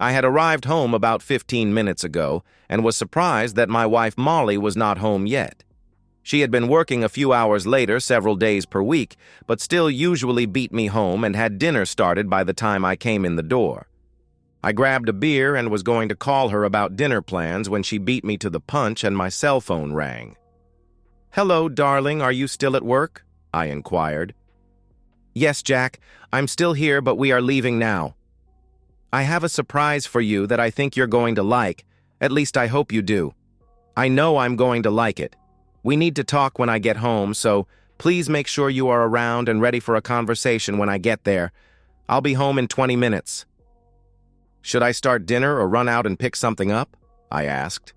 I had arrived home about 15 minutes ago and was surprised that my wife Molly was not home yet. She had been working a few hours later several days per week, but still usually beat me home and had dinner started by the time I came in the door. I grabbed a beer and was going to call her about dinner plans when she beat me to the punch and my cell phone rang. "Hello, darling, are you still at work?" I inquired. "Yes, Jack, I'm still here, but we are leaving now. I have a surprise for you that I think you're going to like. At least I hope you do. I know I'm going to like it. We need to talk when I get home, so please make sure you are around and ready for a conversation when I get there. I'll be home in 20 minutes. "Should I start dinner or run out and pick something up?" I asked.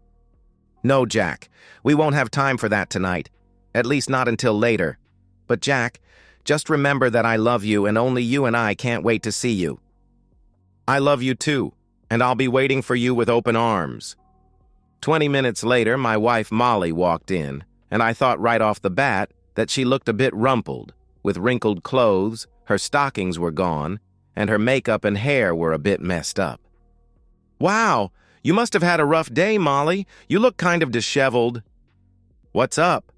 "No, Jack. We won't have time for that tonight. At least not until later. But Jack, just remember that I love you and only you and I can't wait to see you." "I love you too, and I'll be waiting for you with open arms." 20 minutes later, my wife Molly walked in, and I thought right off the bat that she looked a bit rumpled, with wrinkled clothes, her stockings were gone, and her makeup and hair were a bit messed up. "Wow, you must have had a rough day, Molly. You look kind of disheveled." "What's up?"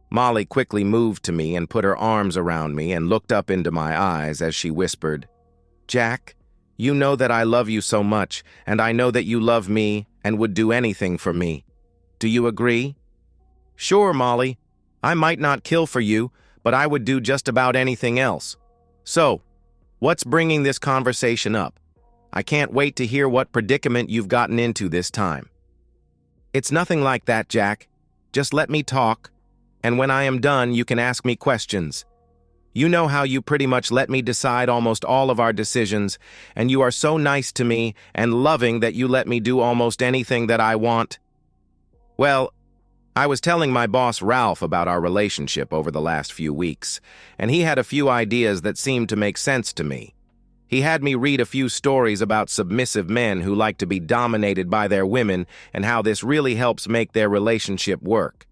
Molly quickly moved to me and put her arms around me and looked up into my eyes as she whispered, "Jack, you know that I love you so much, and I know that you love me and would do anything for me. Do you agree?" "Sure, Molly. I might not kill for you, but I would do just about anything else. So, what's bringing this conversation up? I can't wait to hear what predicament you've gotten into this time." "It's nothing like that, Jack. Just let me talk, and when I am done, you can ask me questions. You know how you pretty much let me decide almost all of our decisions, and you are so nice to me and loving that you let me do almost anything that I want." "Well, I was telling my boss Ralph about our relationship over the last few weeks, and he had a few ideas that seemed to make sense to me. He had me read a few stories about submissive men who like to be dominated by their women and how this really helps make their relationship work.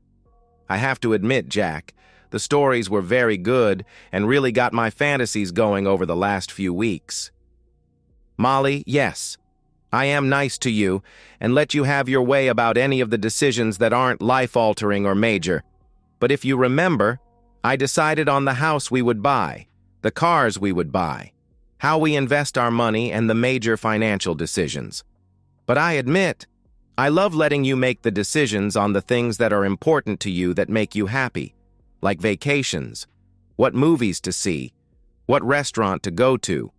I have to admit, Jack, the stories were very good and really got my fantasies going over the last few weeks. Molly, yes, I am nice to you and let you have your way about any of the decisions that aren't life-altering or major. But if you remember, I decided on the house we would buy, the cars we would buy, how we invest our money, and the major financial decisions. But I admit, I love letting you make the decisions on the things that are important to you that make you happy, like vacations, what movies to see, what restaurant to go to,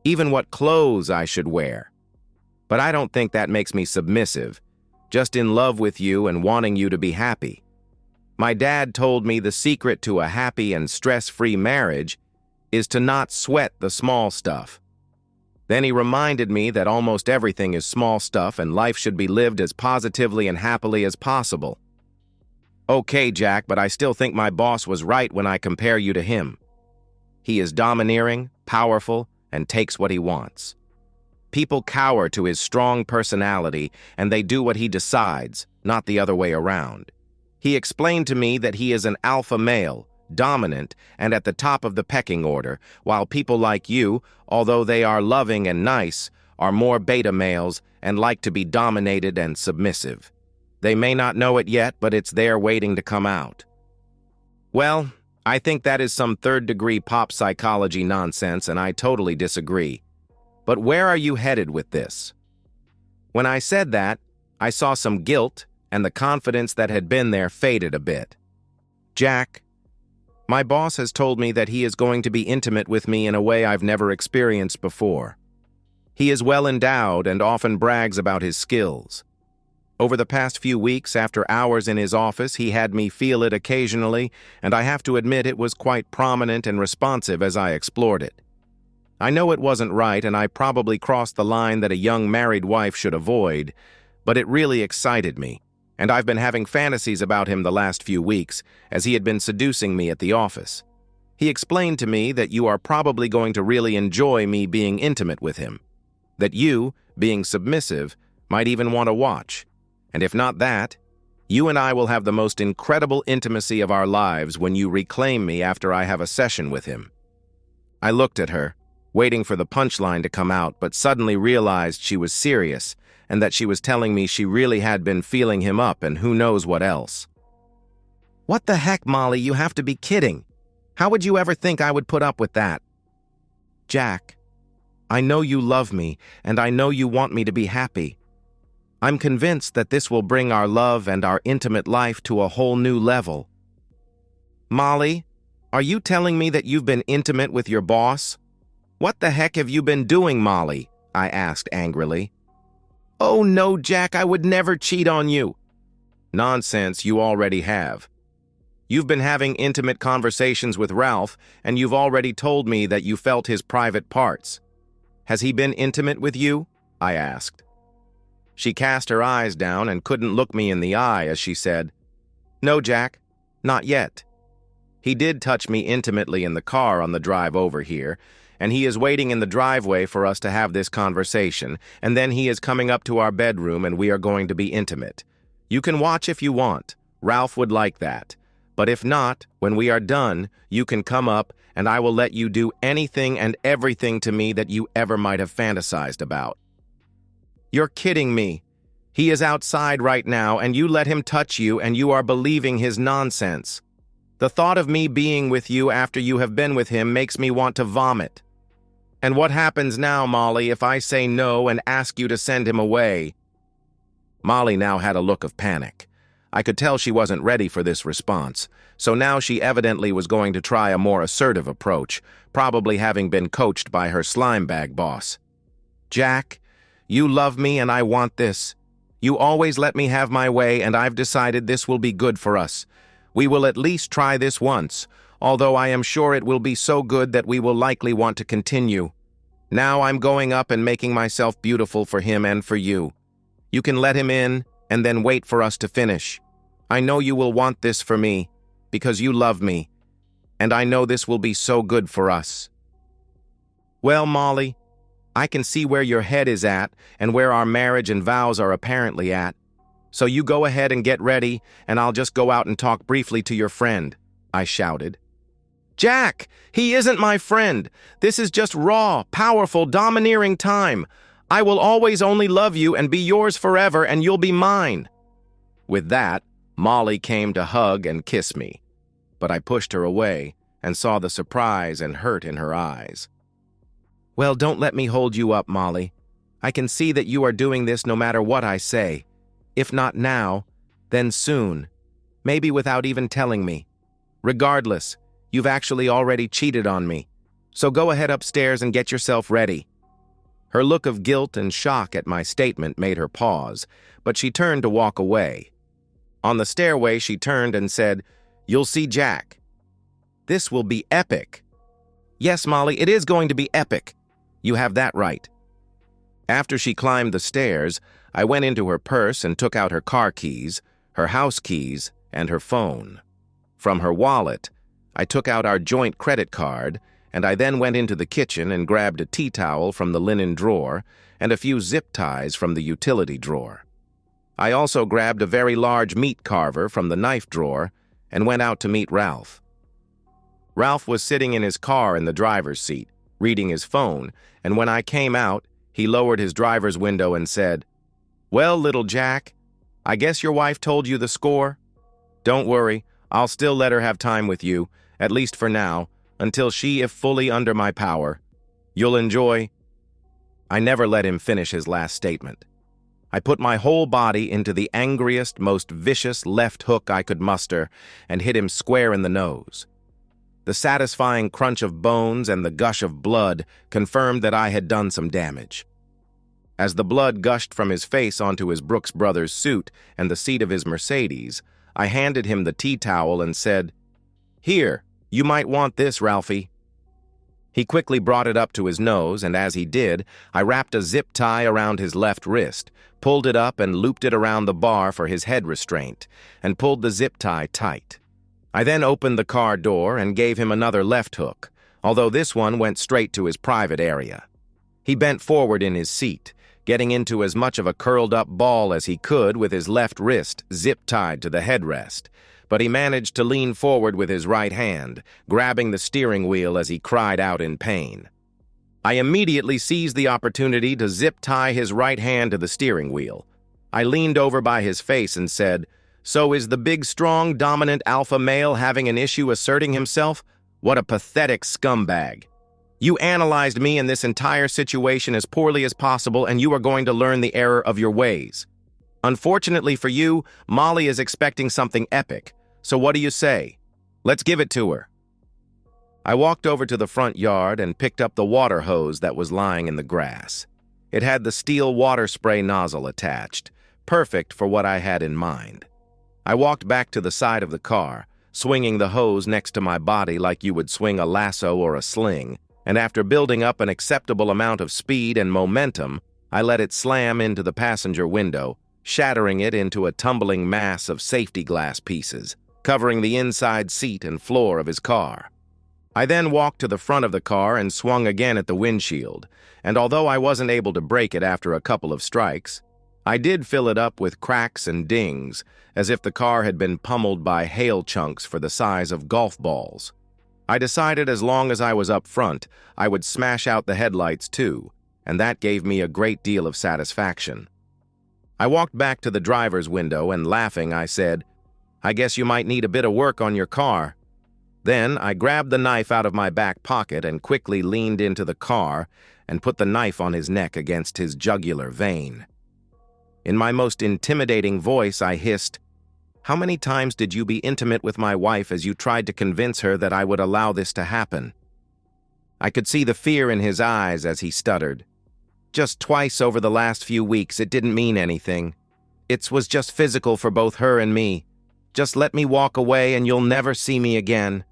even what clothes I should wear. But I don't think that makes me submissive, just in love with you and wanting you to be happy. My dad told me the secret to a happy and stress-free marriage is to not sweat the small stuff. Then he reminded me that almost everything is small stuff and life should be lived as positively and happily as possible. Okay, Jack, but I still think my boss was right when I compare you to him. He is domineering, powerful, and takes what he wants. People cower to his strong personality, and they do what he decides, not the other way around. He explained to me that he is an alpha male, dominant, and at the top of the pecking order, while people like you, although they are loving and nice, are more beta males and like to be dominated and submissive. They may not know it yet, but it's there waiting to come out. Well, I think that is some third-degree pop psychology nonsense, and I totally disagree. But where are you headed with this? When I said that, I saw some guilt, and the confidence that had been there faded a bit. Jack, my boss has told me that he is going to be intimate with me in a way I've never experienced before. He is well endowed and often brags about his skills. Over the past few weeks, after hours in his office, he had me feel it occasionally, and I have to admit it was quite prominent and responsive as I explored it. I know it wasn't right, and I probably crossed the line that a young married wife should avoid, but it really excited me, and I've been having fantasies about him the last few weeks, as he had been seducing me at the office. He explained to me that you are probably going to really enjoy me being intimate with him, that you, being submissive, might even want to watch. And if not that, you and I will have the most incredible intimacy of our lives when you reclaim me after I have a session with him. I looked at her, waiting for the punchline to come out, but suddenly realized she was serious and that she was telling me she really had been feeling him up and who knows what else. What the heck, Molly, you have to be kidding. How would you ever think I would put up with that? Jack, I know you love me, and I know you want me to be happy. I'm convinced that this will bring our love and our intimate life to a whole new level. Molly, are you telling me that you've been intimate with your boss? What the heck have you been doing, Molly? I asked angrily. Oh no, Jack, I would never cheat on you. Nonsense, you already have. You've been having intimate conversations with Ralph, and you've already told me that you felt his private parts. Has he been intimate with you? I asked. She cast her eyes down and couldn't look me in the eye as she said, No, Jack, not yet. He did touch me intimately in the car on the drive over here, and he is waiting in the driveway for us to have this conversation, and then he is coming up to our bedroom and we are going to be intimate. You can watch if you want. Ralph would like that. But if not, when we are done, you can come up and I will let you do anything and everything to me that you ever might have fantasized about. You're kidding me. He is outside right now and you let him touch you and you are believing his nonsense. The thought of me being with you after you have been with him makes me want to vomit. And what happens now, Molly, if I say no and ask you to send him away? Molly now had a look of panic. I could tell she wasn't ready for this response, so now she evidently was going to try a more assertive approach, probably having been coached by her slimebag boss. Jack, you love me and I want this. You always let me have my way and I've decided this will be good for us. We will at least try this once, although I am sure it will be so good that we will likely want to continue. Now I'm going up and making myself beautiful for him and for you. You can let him in and then wait for us to finish. I know you will want this for me, because you love me, and I know this will be so good for us. Well, Molly, I can see where your head is at and where our marriage and vows are apparently at. So you go ahead and get ready, and I'll just go out and talk briefly to your friend, I shouted. Jack, he isn't my friend. This is just raw, powerful, domineering time. I will always only love you and be yours forever, and you'll be mine. With that, Molly came to hug and kiss me, but I pushed her away and saw the surprise and hurt in her eyes. Well, don't let me hold you up, Molly. I can see that you are doing this no matter what I say. If not now, then soon. Maybe without even telling me. Regardless, you've actually already cheated on me. So go ahead upstairs and get yourself ready. Her look of guilt and shock at my statement made her pause, but she turned to walk away. On the stairway, she turned and said, You'll see Jack. This will be epic. Yes, Molly, it is going to be epic. You have that right. After she climbed the stairs, I went into her purse and took out her car keys, her house keys, and her phone. From her wallet, I took out our joint credit card, and I then went into the kitchen and grabbed a tea towel from the linen drawer and a few zip ties from the utility drawer. I also grabbed a very large meat carver from the knife drawer and went out to meet Ralph. Ralph was sitting in his car in the driver's seat, reading his phone, and when I came out, he lowered his driver's window and said, Well, little Jack, I guess your wife told you the score? Don't worry, I'll still let her have time with you, at least for now, until she is fully under my power. You'll enjoy. I never let him finish his last statement. I put my whole body into the angriest, most vicious left hook I could muster and hit him square in the nose. The satisfying crunch of bones and the gush of blood confirmed that I had done some damage. As the blood gushed from his face onto his Brooks Brothers suit and the seat of his Mercedes, I handed him the tea towel and said, Here, you might want this, Ralphie. He quickly brought it up to his nose, and as he did, I wrapped a zip tie around his left wrist, pulled it up and looped it around the bar for his head restraint, and pulled the zip tie tight. I then opened the car door and gave him another left hook, although this one went straight to his private area. He bent forward in his seat, getting into as much of a curled-up ball as he could with his left wrist zip-tied to the headrest, but he managed to lean forward with his right hand, grabbing the steering wheel as he cried out in pain. I immediately seized the opportunity to zip-tie his right hand to the steering wheel. I leaned over by his face and said, "So is the big, strong, dominant alpha male having an issue asserting himself? What a pathetic scumbag. You analyzed me and this entire situation as poorly as possible, and you are going to learn the error of your ways. Unfortunately for you, Molly is expecting something epic. So what do you say? Let's give it to her." I walked over to the front yard and picked up the water hose that was lying in the grass. It had the steel water spray nozzle attached, perfect for what I had in mind. I walked back to the side of the car, swinging the hose next to my body like you would swing a lasso or a sling, and after building up an acceptable amount of speed and momentum, I let it slam into the passenger window, shattering it into a tumbling mass of safety glass pieces, covering the inside seat and floor of his car. I then walked to the front of the car and swung again at the windshield, and although I wasn't able to break it after a couple of strikes, I did fill it up with cracks and dings, as if the car had been pummeled by hail chunks for the size of golf balls. I decided as long as I was up front, I would smash out the headlights too, and that gave me a great deal of satisfaction. I walked back to the driver's window and, laughing, I said, "I guess you might need a bit of work on your car." Then I grabbed the knife out of my back pocket and quickly leaned into the car and put the knife on his neck against his jugular vein. In my most intimidating voice, I hissed, "How many times did you be intimate with my wife as you tried to convince her that I would allow this to happen?" I could see the fear in his eyes as he stuttered. "Just twice over the last few weeks. It didn't mean anything. It was just physical for both her and me. Just let me walk away and you'll never see me again."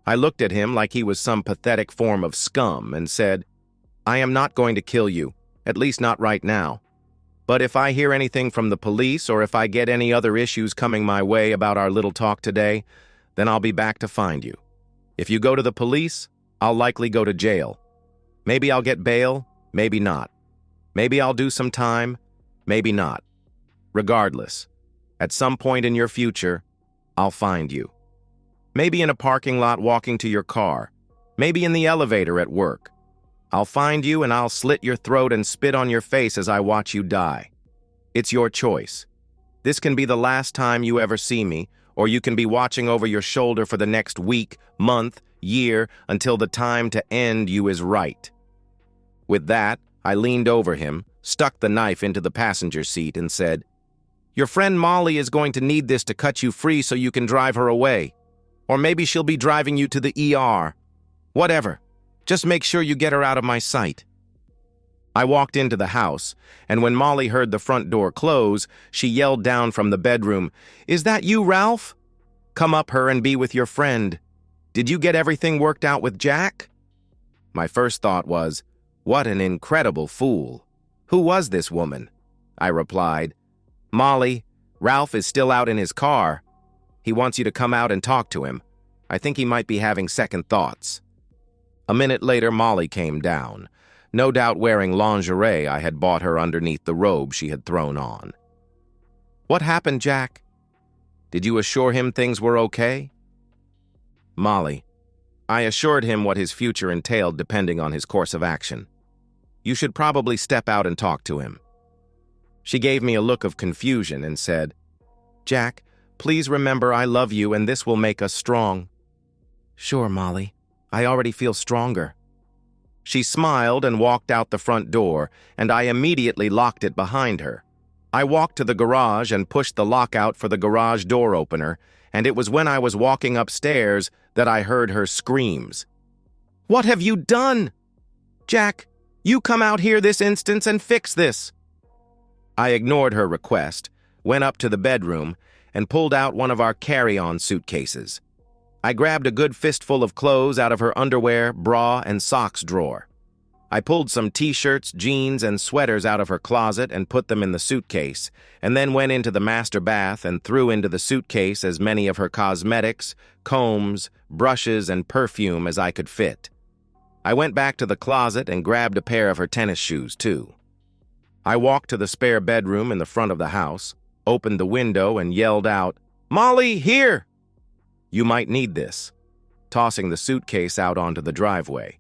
I looked at him like he was some pathetic form of scum and said, "I am not going to kill you, at least not right now. But if I hear anything from the police or if I get any other issues coming my way about our little talk today, then I'll be back to find you. If you go to the police, I'll likely go to jail. Maybe I'll get bail, maybe not. Maybe I'll do some time, maybe not. Regardless, at some point in your future, I'll find you. Maybe in a parking lot walking to your car, maybe in the elevator at work. I'll find you and I'll slit your throat and spit on your face as I watch you die. It's your choice. This can be the last time you ever see me, or you can be watching over your shoulder for the next week, month, year, until the time to end you is right." With that, I leaned over him, stuck the knife into the passenger seat, and said, "Your friend Molly is going to need this to cut you free so you can drive her away. Or maybe she'll be driving you to the ER. Whatever. Just make sure you get her out of my sight." I walked into the house, and when Molly heard the front door close, she yelled down from the bedroom, "Is that you, Ralph? Come up her and be with your friend. Did you get everything worked out with Jack?" My first thought was, what an incredible fool. Who was this woman? I replied, "Molly, Ralph is still out in his car. He wants you to come out and talk to him. I think he might be having second thoughts." A minute later, Molly came down, no doubt wearing lingerie I had bought her underneath the robe she had thrown on. "What happened, Jack? Did you assure him things were okay?" Molly, I assured him what his future entailed depending on his course of action. "You should probably step out and talk to him." She gave me a look of confusion and said, "Jack, please remember I love you and this will make us strong." "Sure, Molly. I already feel stronger." She smiled and walked out the front door, and I immediately locked it behind her. I walked to the garage and pushed the lockout for the garage door opener, and it was when I was walking upstairs that I heard her screams. "What have you done? Jack, you come out here this instant and fix this." I ignored her request, went up to the bedroom, and pulled out one of our carry-on suitcases. I grabbed a good fistful of clothes out of her underwear, bra, and socks drawer. I pulled some t-shirts, jeans, and sweaters out of her closet and put them in the suitcase, and then went into the master bath and threw into the suitcase as many of her cosmetics, combs, brushes, and perfume as I could fit. I went back to the closet and grabbed a pair of her tennis shoes, too. I walked to the spare bedroom in the front of the house, opened the window, and yelled out, "Molly, here! You might need this," tossing the suitcase out onto the driveway.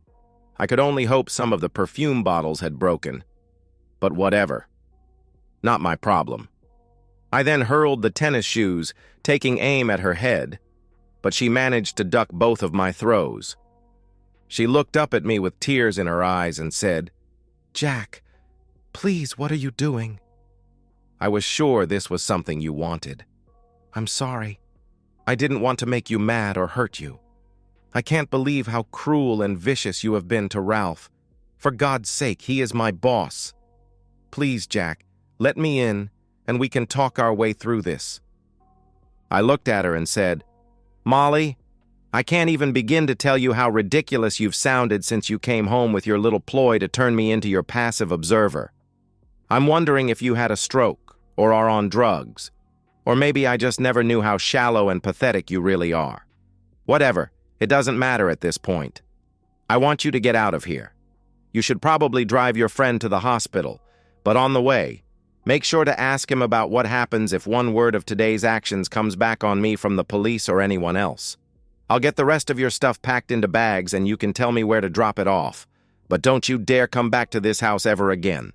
I could only hope some of the perfume bottles had broken. But whatever. Not my problem. I then hurled the tennis shoes, taking aim at her head, but she managed to duck both of my throws. She looked up at me with tears in her eyes and said, "Jack, please, what are you doing?" I was sure this was something you wanted. "I'm sorry. I didn't want to make you mad or hurt you. I can't believe how cruel and vicious you have been to Ralph. For God's sake, he is my boss. Please, Jack, let me in, and we can talk our way through this." I looked at her and said, "Molly, I can't even begin to tell you how ridiculous you've sounded since you came home with your little ploy to turn me into your passive observer. I'm wondering if you had a stroke, or are on drugs, or maybe I just never knew how shallow and pathetic you really are. Whatever, it doesn't matter at this point. I want you to get out of here. You should probably drive your friend to the hospital, but on the way, make sure to ask him about what happens if one word of today's actions comes back on me from the police or anyone else. I'll get the rest of your stuff packed into bags and you can tell me where to drop it off, but don't you dare come back to this house ever again."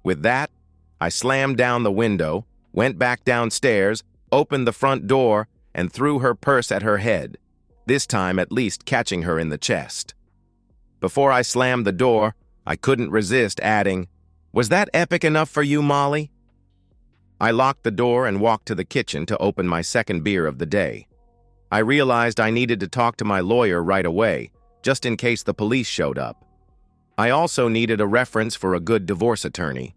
With that, I slammed down the window, went back downstairs, opened the front door, and threw her purse at her head, this time at least catching her in the chest. Before I slammed the door, I couldn't resist adding, "Was that epic enough for you, Molly?" I locked the door and walked to the kitchen to open my second beer of the day. I realized I needed to talk to my lawyer right away, just in case the police showed up. I also needed a reference for a good divorce attorney.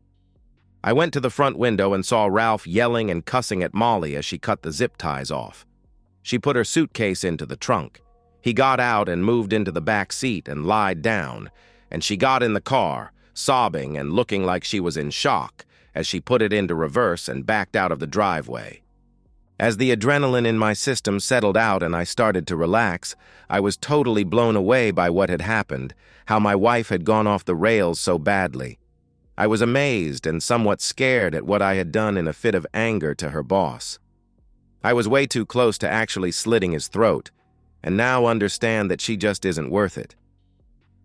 I went to the front window and saw Ralph yelling and cussing at Molly as she cut the zip ties off. She put her suitcase into the trunk. He got out and moved into the back seat and lied down, and she got in the car, sobbing and looking like she was in shock as she put it into reverse and backed out of the driveway. As the adrenaline in my system settled out and I started to relax, I was totally blown away by what had happened, how my wife had gone off the rails so badly. I was amazed and somewhat scared at what I had done in a fit of anger to her boss. I was way too close to actually slitting his throat, and now understand that she just isn't worth it.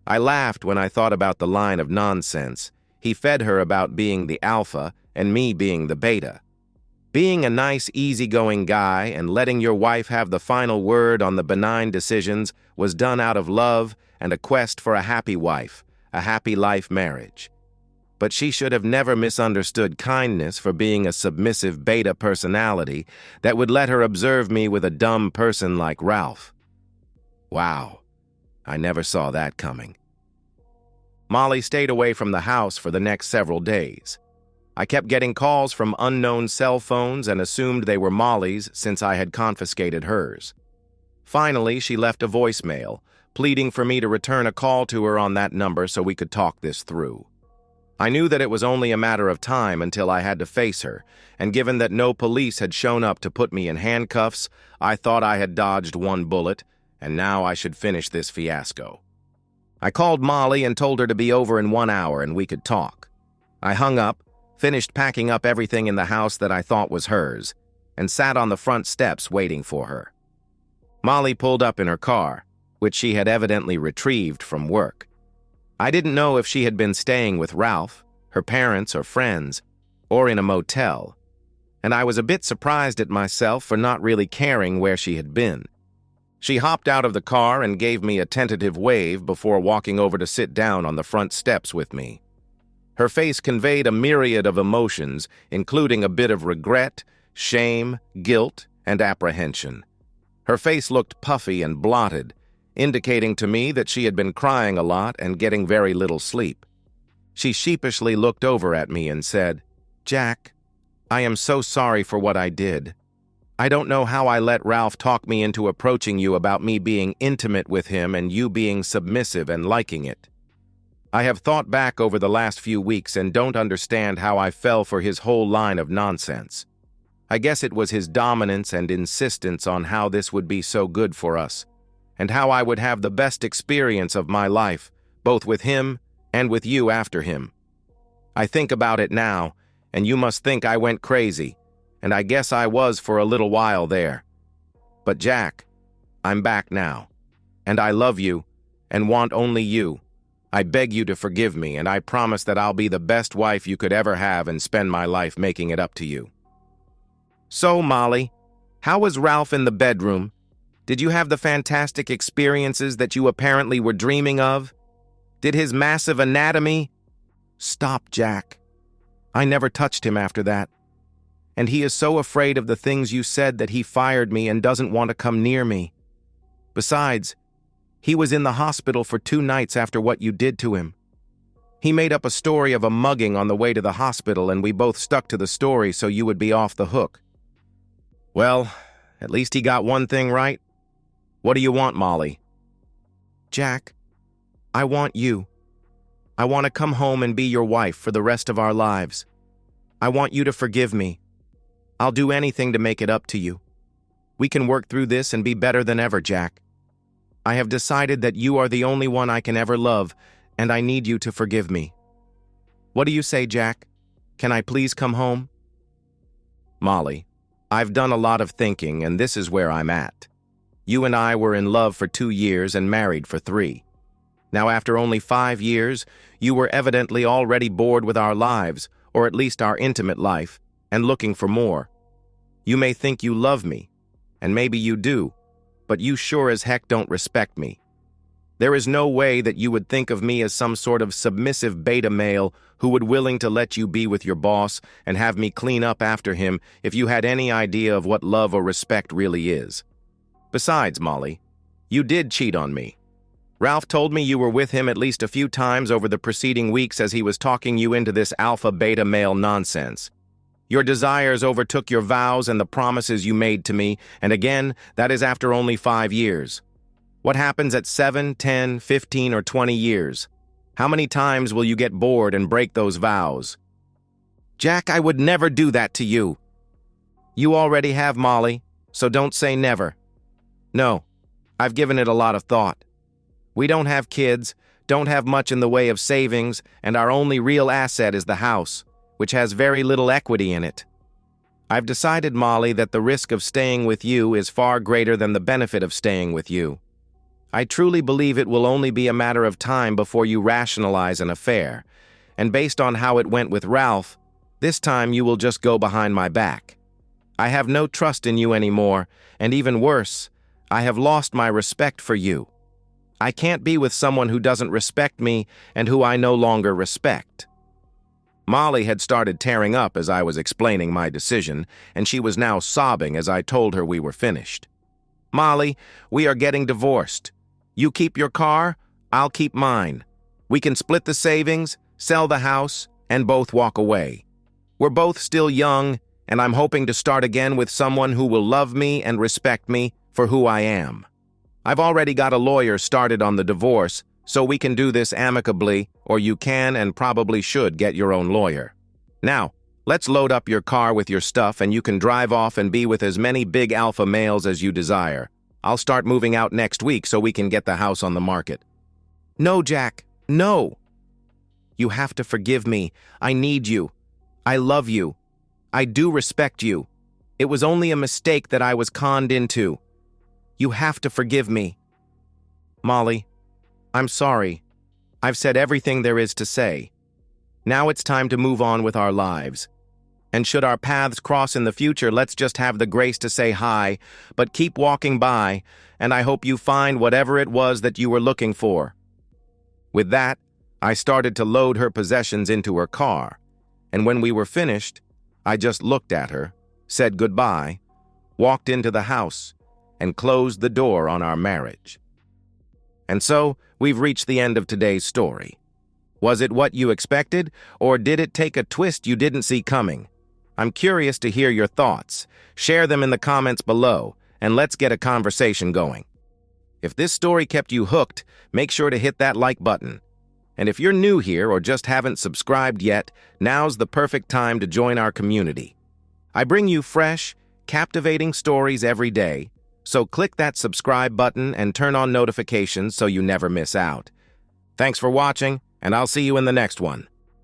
I laughed when I thought about the line of nonsense he fed her about being the alpha and me being the beta. Being a nice, easygoing guy and letting your wife have the final word on the benign decisions was done out of love and a quest for a happy wife, a happy life marriage. But she should have never misunderstood kindness for being a submissive beta personality that would let her observe me with a dumb person like Ralph. Wow, I never saw that coming. Molly stayed away from the house for the next several days. I kept getting calls from unknown cell phones and assumed they were Molly's since I had confiscated hers. Finally, she left a voicemail, pleading for me to return a call to her on that number so we could talk this through. I knew that it was only a matter of time until I had to face her, and given that no police had shown up to put me in handcuffs, I thought I had dodged one bullet, and now I should finish this fiasco. I called Molly and told her to be over in 1 hour and we could talk. I hung up, finished packing up everything in the house that I thought was hers, and sat on the front steps waiting for her. Molly pulled up in her car, which she had evidently retrieved from work. I didn't know if she had been staying with Ralph, her parents or friends, or in a motel, and I was a bit surprised at myself for not really caring where she had been. She hopped out of the car and gave me a tentative wave before walking over to sit down on the front steps with me. Her face conveyed a myriad of emotions, including a bit of regret, shame, guilt, and apprehension. Her face looked puffy and blotted, indicating to me that she had been crying a lot and getting very little sleep. She sheepishly looked over at me and said, "Jack, I am so sorry for what I did. I don't know how I let Ralph talk me into approaching you about me being intimate with him and you being submissive and liking it. I have thought back over the last few weeks and don't understand how I fell for his whole line of nonsense. I guess it was his dominance and insistence on how this would be so good for us, and how I would have the best experience of my life, both with him and with you after him. I think about it now, and you must think I went crazy, and I guess I was for a little while there. But Jack, I'm back now, and I love you, and want only you, I beg you to forgive me, and I promise that I'll be the best wife you could ever have and spend my life making it up to you." "So, Molly, how was Ralph in the bedroom? Did you have the fantastic experiences that you apparently were dreaming of? Did his massive anatomy—" "Stop, Jack. I never touched him after that. And he is so afraid of the things you said that he fired me and doesn't want to come near me. Besides, he was in the hospital for 2 nights after what you did to him. He made up a story of a mugging on the way to the hospital, and we both stuck to the story so you would be off the hook." "Well, at least he got one thing right. What do you want, Molly?" "Jack, I want you. I want to come home and be your wife for the rest of our lives. I want you to forgive me. I'll do anything to make it up to you. We can work through this and be better than ever, Jack. I have decided that you are the only one I can ever love, and I need you to forgive me. What do you say, Jack? Can I please come home?" "Molly, I've done a lot of thinking, and this is where I'm at. You and I were in love for 2 years and married for 3. Now, after only 5 years, you were evidently already bored with our lives, or at least our intimate life, and looking for more. You may think you love me, and maybe you do, but you sure as heck don't respect me. There is no way that you would think of me as some sort of submissive beta male who would willing to let you be with your boss and have me clean up after him if you had any idea of what love or respect really is. Besides, Molly, you did cheat on me. Ralph told me you were with him at least a few times over the preceding weeks as he was talking you into this alpha-beta male nonsense. Your desires overtook your vows and the promises you made to me, and again, that is after only 5 years. What happens at 7, 10, 15, or 20 years? How many times will you get bored and break those vows?" "Jack, I would never do that to you." "You already have, Molly, so don't say never." "No, I've given it a lot of thought. We don't have kids, don't have much in the way of savings, and our only real asset is the house, which has very little equity in it. I've decided, Molly, that the risk of staying with you is far greater than the benefit of staying with you. I truly believe it will only be a matter of time before you rationalize an affair, and based on how it went with Ralph, this time you will just go behind my back. I have no trust in you anymore, and even worse, I have lost my respect for you. I can't be with someone who doesn't respect me and who I no longer respect." Molly had started tearing up as I was explaining my decision, and she was now sobbing as I told her we were finished. "Molly, we are getting divorced. You keep your car, I'll keep mine. We can split the savings, sell the house, and both walk away. We're both still young, and I'm hoping to start again with someone who will love me and respect me for who I am. I've already got a lawyer started on the divorce, so we can do this amicably, or you can and probably should get your own lawyer. Now, let's load up your car with your stuff and you can drive off and be with as many big alpha males as you desire. I'll start moving out next week so we can get the house on the market." "No, Jack, no. You have to forgive me. I need you. I love you. I do respect you. It was only a mistake that I was conned into. You have to forgive me." "Molly, I'm sorry. I've said everything there is to say. Now it's time to move on with our lives. And should our paths cross in the future, let's just have the grace to say hi, but keep walking by, and I hope you find whatever it was that you were looking for." With that, I started to load her possessions into her car, and when we were finished, I just looked at her, said goodbye, walked into the house, and closed the door on our marriage. And so, we've reached the end of today's story. Was it what you expected, or did it take a twist you didn't see coming? I'm curious to hear your thoughts. Share them in the comments below, and let's get a conversation going. If this story kept you hooked, make sure to hit that like button. And if you're new here or just haven't subscribed yet, now's the perfect time to join our community. I bring you fresh, captivating stories every day, so click that subscribe button and turn on notifications so you never miss out. Thanks for watching, and I'll see you in the next one.